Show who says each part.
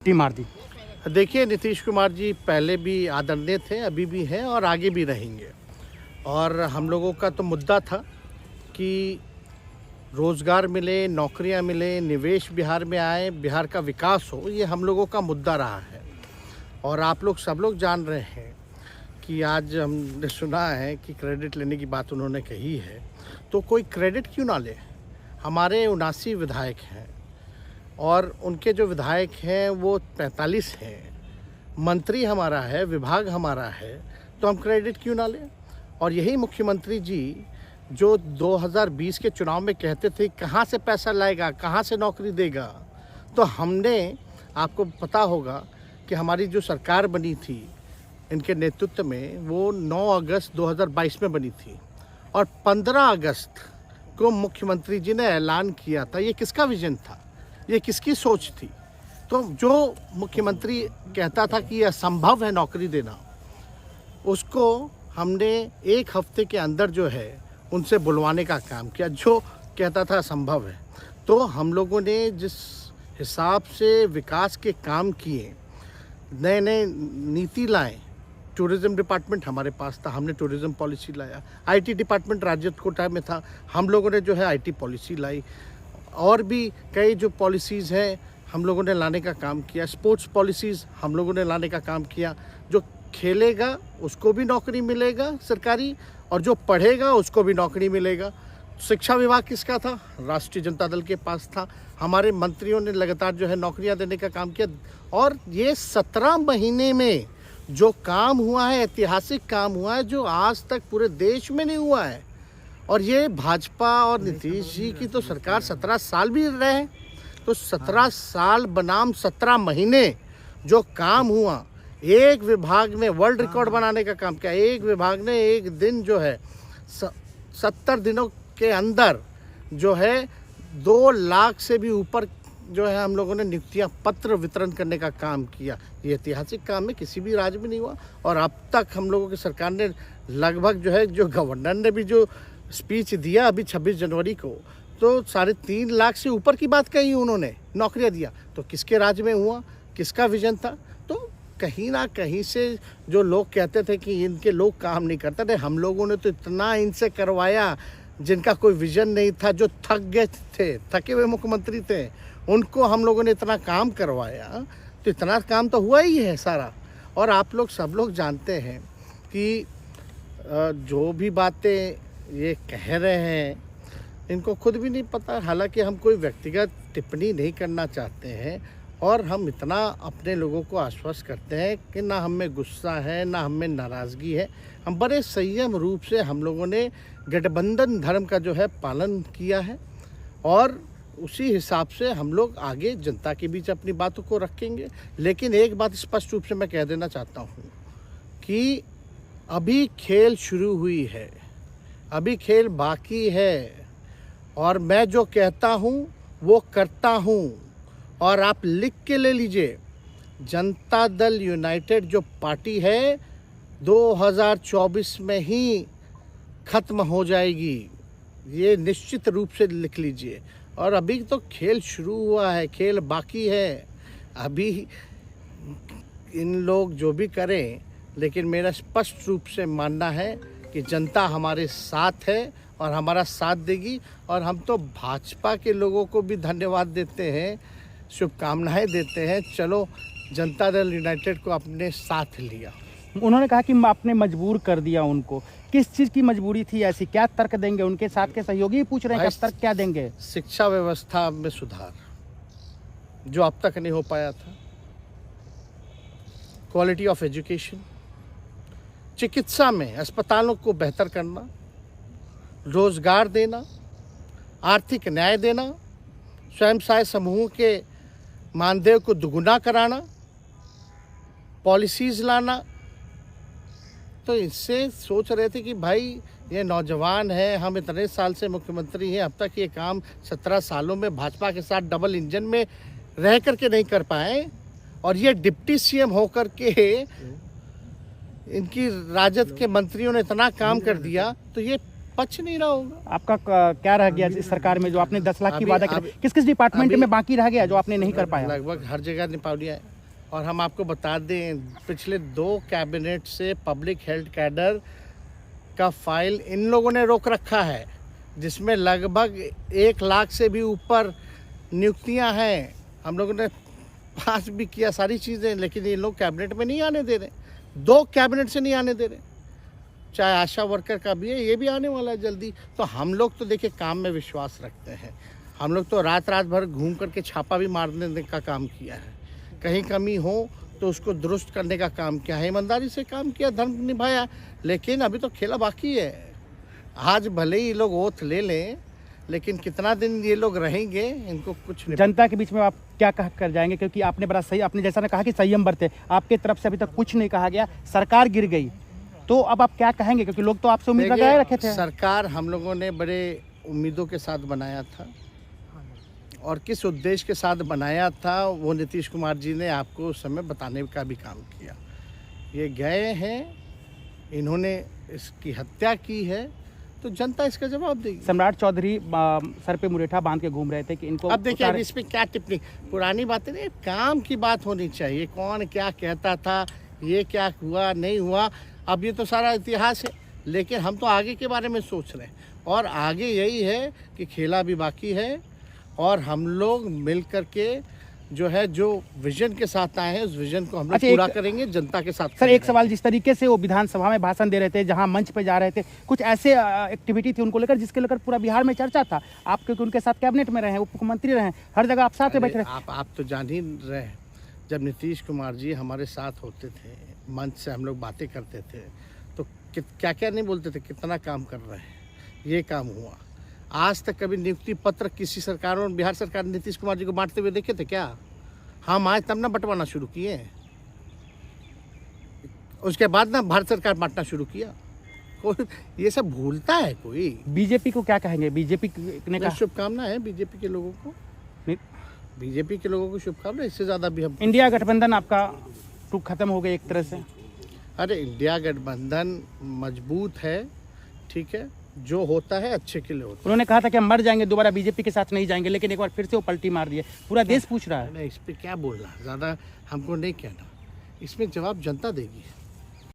Speaker 1: मार दी।
Speaker 2: देखिए, नीतीश कुमार जी पहले भी आदरणीय थे, अभी भी हैं और आगे भी रहेंगे। और हम लोगों का तो मुद्दा था कि रोज़गार मिले, नौकरियां मिले, निवेश बिहार में आए, बिहार का विकास हो, ये हम लोगों का मुद्दा रहा है। और आप लोग सब लोग जान रहे हैं कि आज हमने सुना है कि क्रेडिट लेने की बात उन्होंने कही है, तो कोई क्रेडिट क्यों ना ले। हमारे 79 विधायक हैं और उनके जो विधायक हैं वो 45 हैं, मंत्री हमारा है, विभाग हमारा है, तो हम क्रेडिट क्यों ना लें। और यही मुख्यमंत्री जी जो 2020 के चुनाव में कहते थे कहाँ से पैसा लाएगा, कहाँ से नौकरी देगा, तो हमने, आपको पता होगा कि हमारी जो सरकार बनी थी इनके नेतृत्व में, वो 9 अगस्त 2022 में बनी थी और 15 अगस्त को मुख्यमंत्री जी ने ऐलान किया था। ये किसका विजन था, ये किसकी सोच थी। तो जो मुख्यमंत्री कहता था कि यह असंभव है नौकरी देना, उसको हमने एक हफ्ते के अंदर जो है उनसे बुलवाने का काम किया। जो कहता था असंभव है, तो हम लोगों ने जिस हिसाब से विकास के काम किए, नए नए नीति लाए, टूरिज़्म डिपार्टमेंट हमारे पास था, हमने टूरिज़्म पॉलिसी लाया। आईटी डिपार्टमेंट राज्य कोटा में था, हम लोगों ने जो है आईटी पॉलिसी लाई। और भी कई जो पॉलिसीज़ हैं हम लोगों ने लाने का काम किया। स्पोर्ट्स पॉलिसीज़ हम लोगों ने लाने का काम किया। जो खेलेगा उसको भी नौकरी मिलेगा सरकारी, और जो पढ़ेगा उसको भी नौकरी मिलेगा। शिक्षा विभाग किसका था, राष्ट्रीय जनता दल के पास था। हमारे मंत्रियों ने लगातार जो है नौकरियां देने का काम किया। और ये 17 महीने में जो काम हुआ है, ऐतिहासिक काम हुआ है, जो आज तक पूरे देश में नहीं हुआ है। और ये भाजपा और नीतीश जी की तो सरकार 17 साल भी रहे, तो 17 साल बनाम 17 महीने जो काम हुआ, एक विभाग में वर्ल्ड रिकॉर्ड बनाने का काम किया। एक विभाग ने एक दिन जो है 70 दिनों के अंदर जो है 2 लाख से भी ऊपर जो है हम लोगों ने नियुक्तियां पत्र वितरण करने का काम किया। ये ऐतिहासिक काम है, किसी भी राज्य में नहीं हुआ। और अब तक हम लोगों की सरकार ने लगभग जो है, जो गवर्नर ने भी जो स्पीच दिया अभी 26 जनवरी को, तो 3.5 लाख से ऊपर की बात कही उन्होंने, नौकरियां दिया। तो किसके राज्य में हुआ, किसका विजन था। तो कहीं ना कहीं से जो लोग कहते थे कि इनके लोग काम नहीं करते थे, हम लोगों ने तो इतना इनसे करवाया जिनका कोई विजन नहीं था, जो थक गए थे, थके हुए मुख्यमंत्री थे, उनको हम लोगों ने इतना काम करवाया। तो इतना काम तो हुआ ही है सारा। और आप लोग सब लोग जानते हैं कि जो भी बातें ये कह रहे हैं इनको खुद भी नहीं पता। हालांकि हम कोई व्यक्तिगत टिप्पणी नहीं करना चाहते हैं, और हम इतना अपने लोगों को आश्वस्त करते हैं कि ना हम में गुस्सा है, ना हम में नाराज़गी है। हम बड़े संयम रूप से हम लोगों ने गठबंधन धर्म का जो है पालन किया है, और उसी हिसाब से हम लोग आगे जनता के बीच अपनी बातों को रखेंगे। लेकिन एक बात स्पष्ट रूप से मैं कह देना चाहता हूँ कि अभी खेल शुरू हुई है, अभी खेल बाकी है। और मैं जो कहता हूँ वो करता हूँ। और आप लिख के ले लीजिए, जनता दल यूनाइटेड जो पार्टी है 2024 में ही ख़त्म हो जाएगी, ये निश्चित रूप से लिख लीजिए। और अभी तो खेल शुरू हुआ है, खेल बाकी है। अभी इन लोग जो भी करें, लेकिन मेरा स्पष्ट रूप से मानना है कि जनता हमारे साथ है और हमारा साथ देगी। और हम तो भाजपा के लोगों को भी धन्यवाद देते हैं, शुभकामनाएं देते हैं। चलो, जनता दल यूनाइटेड को अपने साथ लिया।
Speaker 1: उन्होंने कहा कि आपने मजबूर कर दिया उनको। किस चीज़ की मजबूरी थी ऐसी, क्या तर्क देंगे? उनके साथ के सहयोगी पूछ रहे हैं, तर्क क्या देंगे?
Speaker 2: शिक्षा व्यवस्था में सुधार जो अब तक नहीं हो पाया था, क्वालिटी ऑफ एजुकेशन, चिकित्सा में अस्पतालों को बेहतर करना, रोजगार देना, आर्थिक न्याय देना, स्वयं सहायता समूह के मानदेय को दुगुना कराना, पॉलिसीज़ लाना। तो इससे सोच रहे थे कि भाई ये नौजवान है, हम इतने साल से मुख्यमंत्री हैं, अब तक ये काम 17 सालों में भाजपा के साथ डबल इंजन में रह करके नहीं कर पाए, और ये डिप्टी सीएम होकर के इनकी राजद के मंत्रियों ने इतना काम कर दिया, तो ये पक्ष नहीं रहा होगा।
Speaker 1: आपका क्या रह गया इस सरकार में, जो आपने 10 लाख की वादा किया, किस किस डिपार्टमेंट में बाकी रह गया जो आपने नहीं कर पाया?
Speaker 2: लगभग हर जगह निपा लिया है। और हम आपको बता दें पिछले 2 कैबिनेट से पब्लिक हेल्थ कैडर का फाइल इन लोगों ने रोक रखा है, जिसमें लगभग 1 लाख से भी ऊपर नियुक्तियां हैं। हम लोगों ने पास भी किया सारी चीज़ें, लेकिन ये लोग कैबिनेट में नहीं आने दे रहे। 2 कैबिनेट से नहीं आने दे रहे। चाहे आशा वर्कर का भी है, ये भी आने वाला है जल्दी। तो हम लोग तो देखिए काम में विश्वास रखते हैं। हम लोग तो रात भर घूम करके छापा भी मारने का काम किया है। कहीं कमी हो तो उसको दुरुस्त करने का काम किया है, ईमानदारी से काम किया, धर्म निभाया। लेकिन अभी तो खेला बाकी है। आज भले ही लोग ओथ ले लें, लेकिन कितना दिन ये लोग रहेंगे, इनको कुछ नहीं।
Speaker 1: जनता के बीच में आप क्या कह कर जाएंगे, क्योंकि आपने बड़ा सही, आपने जैसा ने कहा कि संयम बरते, आपके तरफ से अभी तक कुछ नहीं कहा गया, सरकार गिर गई, तो अब आप क्या कहेंगे, क्योंकि लोग तो आपसे उम्मीद लगाए रखे थे।
Speaker 2: सरकार हम लोगों ने बड़े उम्मीदों के साथ बनाया था, और किस उद्देश्य के साथ बनाया था वो नीतीश कुमार जी ने आपको उस समय बताने का भी काम किया। ये गए हैं, इन्होंने इसकी हत्या की है, तो जनता इसका जवाब देगी।
Speaker 1: सम्राट चौधरी सर पे मुरेठा बांध के घूम रहे थे कि इनको
Speaker 2: अब देखिए अब इस पे क्या टिप्पणी, पुरानी बातें नहीं, काम की बात होनी चाहिए। कौन क्या कहता था, ये क्या हुआ नहीं हुआ, अब ये तो सारा इतिहास है। लेकिन हम तो आगे के बारे में सोच रहे हैं, और आगे यही है कि खेला भी बाकी है, और हम लोग मिल करके जो है, जो विजन के साथ आए हैं, उस विजन को हम लोग पूरा करेंगे जनता के साथ।
Speaker 1: सर एक सवाल, जिस तरीके से वो विधानसभा में भाषण दे रहे थे, जहां मंच पे जा रहे थे, कुछ ऐसे एक्टिविटी थी उनको लेकर जिसके लेकर पूरा बिहार में चर्चा था। आप क्योंकि उनके साथ कैबिनेट में रहे, उप मुख्यमंत्री रहे, हर जगह आप साथ में बैठ रहे।
Speaker 2: आप तो जान ही रहे हैं, जब नीतीश कुमार जी हमारे साथ होते थे, मंच से हम लोग बातें करते थे, तो क्या क्या नहीं बोलते थे, कितना काम कर रहे हैं, ये काम हुआ। आज तक कभी नियुक्ति पत्र किसी सरकारों, बिहार सरकार ने नीतीश कुमार जी को बांटते हुए देखे थे क्या? हम आए तब ना बंटवाना शुरू किए, उसके बाद ना भारत सरकार बांटना शुरू किया। कोई ये सब भूलता है कोई?
Speaker 1: बीजेपी को क्या कहेंगे? बीजेपी ने कहा
Speaker 2: शुभकामना है बीजेपी के लोगों को, बीजेपी के लोगों को शुभकामना। इससे ज़्यादा भी हम,
Speaker 1: इंडिया गठबंधन आपका टूक खत्म हो गया एक तरह से।
Speaker 2: अरे इंडिया गठबंधन मजबूत है, ठीक है, जो होता है अच्छे के लिए होता है।
Speaker 1: उन्होंने कहा था कि हम मर जाएंगे, दोबारा बीजेपी के साथ नहीं जाएंगे, लेकिन एक बार फिर से वो पलटी मार दिए। पूरा देश पूछ रहा है।
Speaker 2: इस पे क्या बोलना, ज़्यादा हमको नहीं कहना, इसमें जवाब जनता देगी।